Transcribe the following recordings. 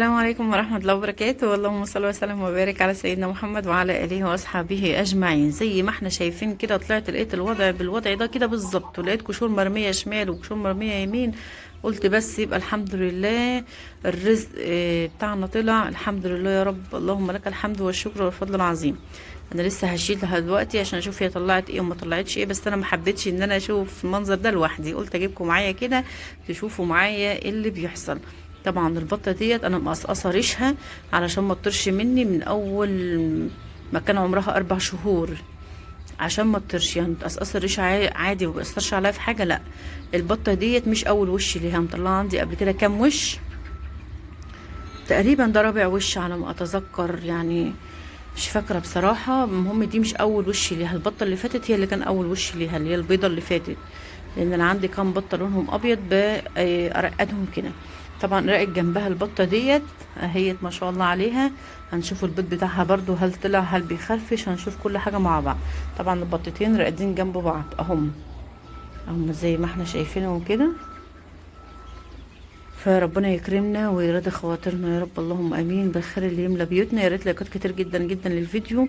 السلام عليكم ورحمة الله وبركاته. اللهم صل وسلم وبارك على سيدنا محمد وعلى آله وأصحابه أجمعين. زي ما احنا شايفين كده، طلعت لقيت الوضع بالوضع ده كده بالظبط، ولقيت قشور مرمية شمال وقشور مرمية يمين. قلت بس يبقى الحمد لله الرزق بتاعنا طلع. الحمد لله يا رب، اللهم لك الحمد والشكر والفضل العظيم. انا لسه هشيلها دلوقتي عشان اشوف هي طلعت ايه وما طلعتش ايه، بس انا ما حبيتش ان انا اشوف المنظر ده لوحدي، قلت اجيبكم معايا كده تشوفوا معايا ايه اللي بيحصل. طبعا البطه ديت انا مقصقصه ريشها علشان ما تطرش مني من اول ما كان عمرها 4 شهور، عشان ما تطرش. يعني متقصقصه الريشه عادي، ومبيأثرش عليها في حاجه. لا، البطه ديت مش اول وش ليها، مطلعه عندي قبل كده كام وش، تقريبا ده رابع وش على ما اتذكر يعني، مش فاكره بصراحه. المهم دي مش اول وش ليها، البطه اللي فاتت هي اللي كان اول وش ليها، اللي هي البيضه اللي فاتت. لان انا عندي كام بطه لونهم ابيض برقدهم كده. طبعا راقد جنبها البطه ديت اهيت ما شاء الله عليها. هنشوف البيض بتاعها برضو، هل طلع هل بيخرفش، هنشوف كل حاجه مع بعض. طبعا البطتين راقدين جنب بعض اهم زي ما احنا شايفينهم كده. فربنا يكرمنا ويرضي خواطرنا يا رب، اللهم امين، بالخير اللي يملى بيوتنا. يا ريت لايكات كتير جدا جدا للفيديو،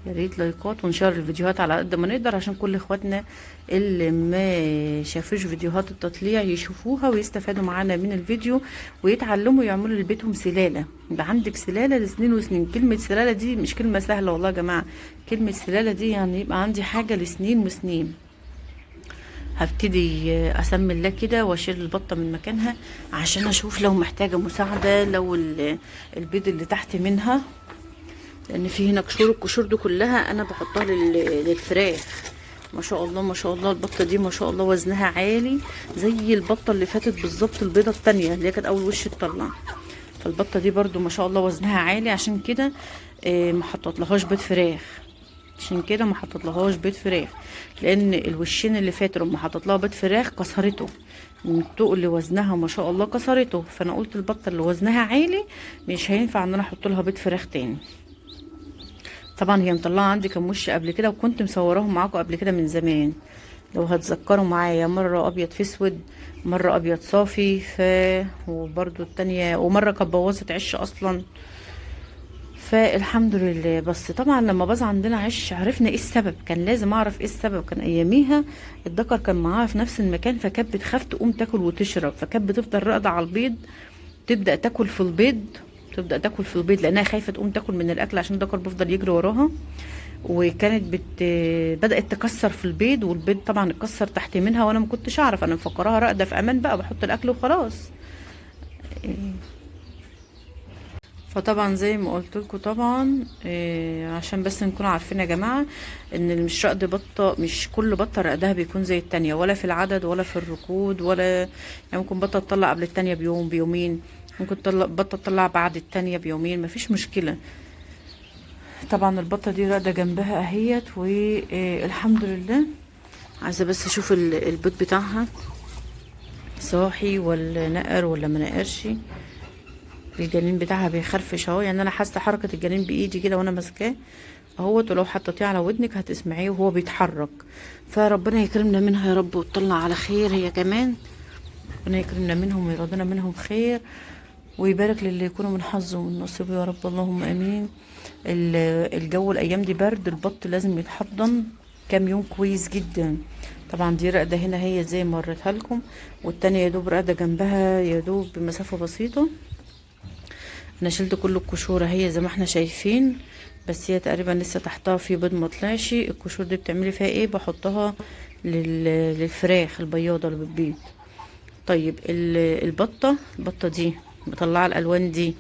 يا ريت لايكات ونشر الفيديوهات على قد ما نقدر، عشان كل اخواتنا اللي ما شافوش فيديوهات التطليع يشوفوها ويستفادوا معانا من الفيديو، ويتعلموا يعملوا لبيتهم سلالة. يبقى عندك سلالة لسنين وسنين. كلمة سلالة دي مش كلمة سهلة والله يا جماعة، كلمة سلالة دي يعني يبقى عندي حاجة لسنين وسنين. هبتدي اسمي الله كده واشيل البطه من مكانها عشان اشوف لو محتاجه مساعده، لو البيض اللي تحت منها، لان في هنا قشور. القشور دي كلها انا بحطها للفراخ. ما شاء الله ما شاء الله، البطه دي ما شاء الله وزنها عالي زي البطه اللي فاتت بالظبط، البيضه التانية اللي هي كانت اول وش تطلع. فالبطه دي برضو ما شاء الله وزنها عالي، عشان كده ما حطيتلهاش بيض فراخ. عشان كده ما حطيتلهاش بيض فراخ، لان الوشين اللي فاتوا لما حطيت لها بيض فراخ كسرته من الطوق اللي وزنها ما شاء الله كسرته. فانا قلت البطه اللي وزنها عالي مش هينفع ان انا احط لها بيض فراخ تاني. طبعا هي مطلعه عندي كام وش قبل كده، وكنت مصوراهم معاكم قبل كده من زمان لو هتذكروا معايا، مره ابيض في اسود، مره ابيض صافي، وبرده التانية، ومره كانت بوظت عش اصلا. فالحمد لله. بس طبعا لما باظ عندنا عش عرفنا ايه السبب، كان لازم اعرف ايه السبب. كان اياميها الذكر كان معاها في نفس المكان، فكانت بتخاف تقوم تاكل وتشرب، فكانت بتفضل راقده على البيض، تبدا تاكل في البيض، لانها خايفه تقوم تاكل من الاكل عشان الذكر بيفضل يجري وراها. وكانت بدات تكسر في البيض، والبيض طبعا اتكسر تحت منها، وانا ما كنتش اعرف، انا مفكراها راقده في امان بقى بحط الاكل وخلاص. فطبعا زي ما قلت لكم طبعا عشان بس نكون عارفين يا جماعه ان مش رقد بطه، مش كل بطه رقدها بيكون زي التانية، ولا في العدد ولا في الركود، ولا يعني ممكن بطه تطلع قبل التانية بيوم بيومين، ممكن بطه تطلع بعد التانية بيومين، مفيش مشكله. طبعا البطه دي راقده جنبها اهيت، والحمد لله. عايزه بس اشوف البيض بتاعها صاحي ولا نقر ولا ما نقرش. الجنين بتاعها بيخرفش اهو، يعني انا حاسه حركه الجنين بايدي كده وانا ماسكاه اهوت، ولو حطيتيه على ودنك هتسمعيه وهو بيتحرك. فربنا يكرمنا منها يا رب وتطلع على خير هي كمان. ربنا يكرمنا منهم ويرضينا منهم خير، ويبارك للي يكونوا من حظه ومن نصيبه يا رب، اللهم امين. الجو الايام دي برد، البط لازم يتحضن كام يوم كويس جدا. طبعا دي راقده هنا هي زي ما وريتها لكم، والتانية يا دوب راقده جنبها يا دوب بمسافه بسيطه. انا شلت كل القشور اهي زي ما احنا شايفين، بس هي تقريبا لسه تحتها في بيض ما طلعش. القشور دي بتعملي فيها ايه؟ بحطها للفراخ البياضه اللي بتبيض. طيب البطه دي مطلعه الالوان دي،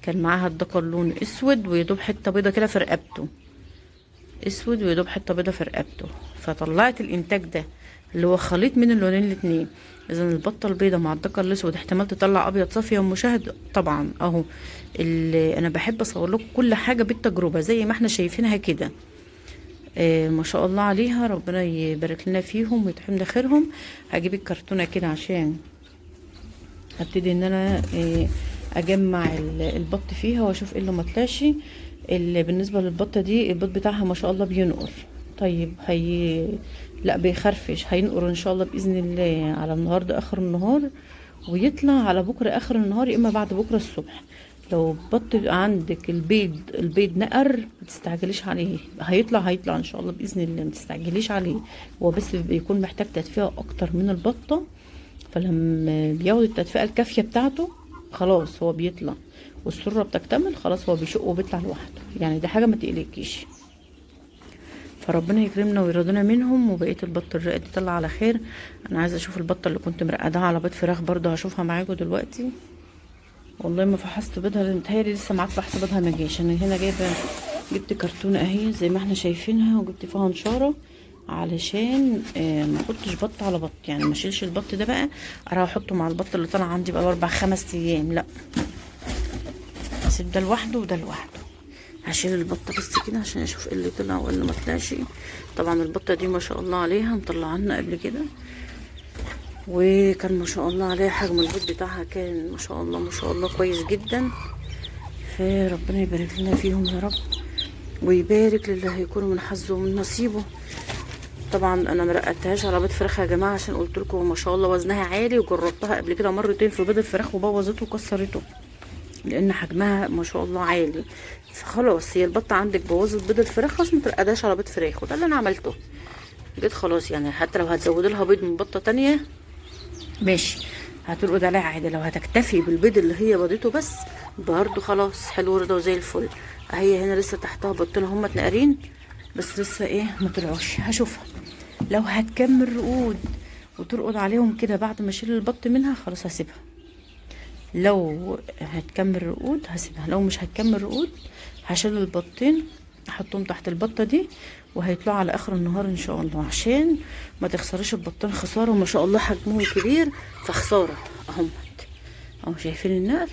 كان معاها الذكر لون اسود ويدوب حته بيضه كده في رقبته، اسود ويدوب حته بيضه في رقبته. فطلعت الانتاج ده اللي هو خليط من اللونين الاتنين. اذا البطه البيضه مع الذكر الاسود احتمال تطلع ابيض صافي يا مشاهد. طبعا اهو اللي انا بحب اصور لكم كل حاجه بالتجربه زي ما احنا شايفينها كده. ما شاء الله عليها، ربنا يبارك لنا فيهم ويتحمل خيرهم. هجيب الكرتونه كده عشان ابتدي ان انا اجمع البط فيها واشوف ايه اللي مطلعش. اللي بالنسبه للبطه دي البيض بتاعها ما شاء الله بينقر. طيب لا بيخرفش، هينقر ان شاء الله باذن الله على النهارده اخر النهار، ويطلع على بكره اخر النهار، يا اما بعد بكره الصبح. لو بط عندك البيض نقر ما تستعجليش عليه، هيطلع ان شاء الله باذن الله، ما تستعجليش عليه. هو بس بيكون محتاج تدفئه اكتر من البطه، فلما بياخد التدفئه الكافيه بتاعته خلاص هو بيطلع، والسره بتكتمل خلاص هو بيشق وبيطلع لوحده. يعني دي حاجه ما تقلقيش، فربنا يكرمنا ويرضينا منهم. وبقيه البط الرقد يطلع على خير. انا عايزه اشوف البطه اللي كنت مرقدها على بيض فراخ برضه، هشوفها معاكم دلوقتي. والله ما فحصت بيضها لان متهيألي لسه معاد فحص بيضها ما جاش. انا هنا جايبه، جبت كرتونه اهي زي ما احنا شايفينها، وجبت فيها نشاره علشان ما احطش بط على بط، يعني ما اشيلش البط ده بقى اروح احطه مع البط اللي طالع عندي بقى 4-5 ايام، لا اسيب ده لوحده وده لوحده. هشيل البطه بس كده عشان اشوف ايه اللي طلع وايه اللي ما طلعش. طبعا البطه دي ما شاء الله عليها مطلعنا قبل كده، وكان ما شاء الله عليها حجم البيض بتاعها كان ما شاء الله ما شاء الله كويس جدا. فربنا يبارك لنا فيهم يا رب، ويبارك للي هيكونوا من حظه ومن نصيبه. طبعا انا مرقتهاش على بيض فراخ يا جماعه، عشان قلت لكم ما شاء الله وزنها عالي، وجربتها قبل كده مرتين في بيض الفراخ وبوظته وكسرته لان حجمها ما شاء الله عالي. فخلاص هي البطه عندك بوظت بيض الفراخ، خلاص ما ترقدهاش على بيض فراخ، وده اللي انا عملته. جيت خلاص يعني حتى لو هتزودي لها بيض من بطه تانية ماشي، هترقد عليها عادي. لو هتكتفي بالبيض اللي هي بيضته بس برضو خلاص حلو رضا وزي الفل. هي هنا لسه تحتها بطين هم اتنقرين بس لسه ايه ما طلعوش، هشوفها. لو هتكمل رقود وترقد عليهم كده بعد ما اشيل البط منها خلاص هسيبها. لو هتكمل رقود هسيبها، لو مش هتكمل رقود هشيل البطين احطهم تحت البطه دي، وهيطلعوا على اخر النهار ان شاء الله، عشان ما تخسريش البطين خساره. وما شاء الله حجمهم كبير فخساره. اهو شايفين النقر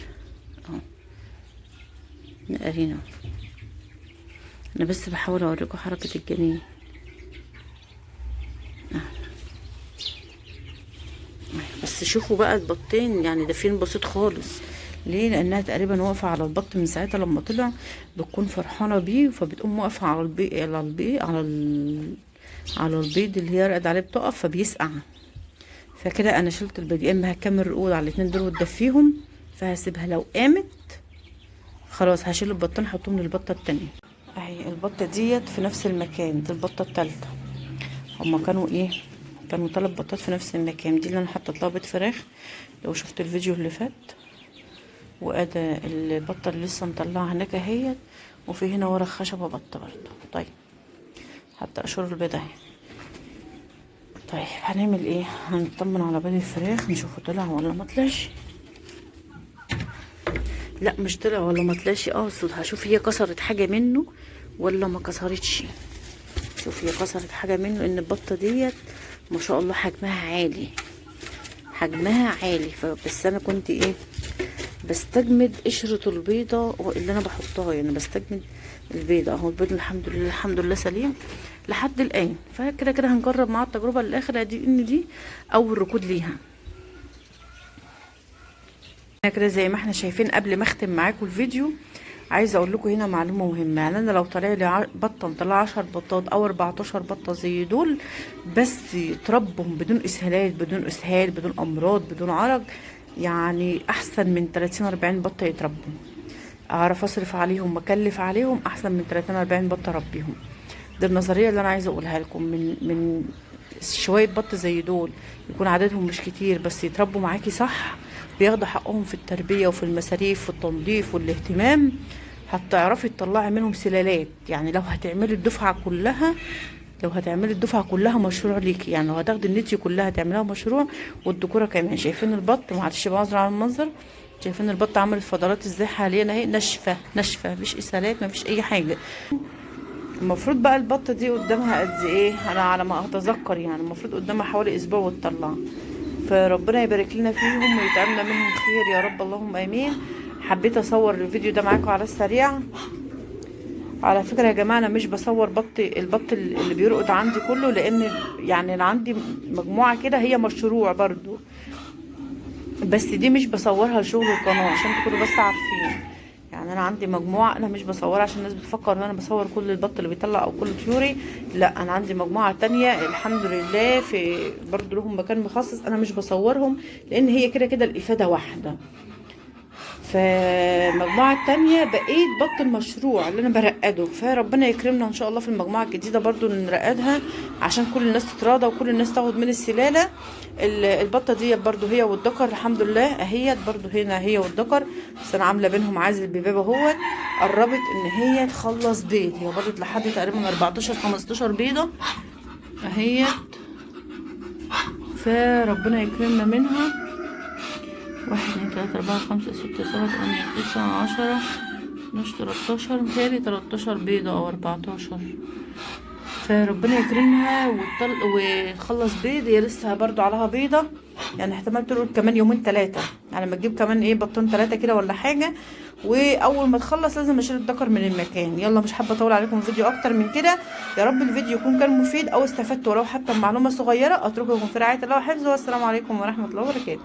اهو نقرين اهو. انا بس بحاول اوريكم حركه الجنين بس شوفوا بقى البطين يعني دافين بسيط خالص. ليه؟ لانها تقريبا واقفه على البط من ساعتها لما طلع، بتكون فرحانه بيه فبتقوم واقفه على على البيض اللي هي رقد عليه، بتقف فبيسقع. فكده انا شلت البيض، يا اما هكمل رقود على الاتنين دول وتدفيهم فهسيبها. لو قامت خلاص هشيل البطين احطهم للبطه التانية. اهي البطه ديت في نفس المكان، دي البطه التالتة. هما كانوا ايه، كانوا 3 بطات في نفس المكان. دي اللي انا حطيت لها بيض فراخ لو شفت الفيديو اللي فات. وادي البطه اللي لسه مطلعها هناك اهيت، وفي هنا ورا خشبه بطه برضه. طيب حتى اشور البيض اهي. طيب هنعمل ايه، هنطمن على بيض الفراخ نشوفه طلع ولا ما طلعش. لا مش طلع ولا ما طلعش، اقصد هشوف هي كسرت حاجه منه ولا ما كسرتش. شوف هي كسرت حاجه منه، ان البطه ديت ما شاء الله حجمها عالي، حجمها عالي. فبس انا كنت ايه، بستجمد قشرة البيضة اللي انا بحطها، يعني بستجمد البيضة اهو. البيض الحمد لله الحمد لله سليم لحد الان. فكده كده هنجرب مع التجربة للاخر، ادي ان دي اول ركود ليها كده زي ما احنا شايفين. قبل ما اختم معاكم الفيديو عايزه اقول لكم هنا معلومه مهمه. يعني انا لو طلع لي بطه مطلعه 10 بطات او 14 بطه زي دول بس يتربوا بدون اسهالات، بدون اسهال، بدون امراض، بدون عرج، يعني احسن من 30-40 بطه يتربوا. اعرف اصرف عليهم واكلف عليهم احسن من 30-40 بطه اربيهم. دي النظريه اللي انا عايزه اقولها لكم. من شويه بط زي دول يكون عددهم مش كتير بس يتربوا معاكي صح، بياخدوا حقهم في التربيه وفي المصاريف والتنظيف والاهتمام، هتعرفي تطلعي منهم سلالات. يعني لو هتعملي الدفعه كلها، لو هتعملي الدفعه كلها مشروع ليكي، يعني لو هتاخدي النتي كلها تعمليها مشروع والدكوره كمان. شايفين البط، معلش بعذر على المنظر، شايفين البط عملت فضلات ازاي حاليا اهي، ناشفه ناشفه، مفيش اسهالات مفيش اي حاجه. المفروض بقى البطه دي قدامها قد ايه، انا على ما اتذكر يعني المفروض قدامها حوالي اسبوع وتطلع. فربنا يبارك لنا فيهم ويتعبنا منهم خير يا رب، اللهم امين. حبيت اصور الفيديو ده معاكم على السريع. على فكره يا جماعه انا مش بصور البط اللي بيرقد عندي كله، لان يعني انا عندي مجموعه كده هي مشروع برضو، بس دي مش بصورها لشغل القناه عشان تكونوا بس عارفين. يعني انا عندي مجموعه انا مش بصورها عشان الناس بتفكر ان انا بصور كل البط اللي بيطلع او كل طيوري، لا انا عندي مجموعه تانية الحمد لله في برضو لهم مكان مخصص انا مش بصورهم، لان هي كده كده الافاده واحده. فالمجموعة التانية بقيت بط المشروع اللي انا برقده، فربنا يكرمنا ان شاء الله في المجموعة الجديدة برضو نرقدها عشان كل الناس تتراضى وكل الناس تاخد من السلالة. البطة دي برضو هي والدكر الحمد لله اهيت برضو هنا هي والدكر، بس انا عاملة بينهم عازل ببابة اهوت، قربت ان هي تخلص بيض، هي برضو لحد تقريبا 14 15 بيضة اهيت، فربنا يكرمنا منها. 1 2 3 4 5 6 7 8 9 10 12 13 متهيألي 13 بيضة أو 14، فربنا يكرمها وتخلص بيض. هي لسه برضو عليها بيضة، يعني احتمال تقول كمان يومين 3 على ما تجيب كمان ايه بطون 3 كده ولا حاجة. واول ما تخلص لازم اشيل الذكر من المكان. يلا مش حابة اطول عليكم الفيديو اكتر من كده، يا رب الفيديو يكون كان مفيد او استفدت ولو حتى معلومة صغيرة. اترككم في رعاية الله وحفظه، والسلام عليكم ورحمة الله وبركاته.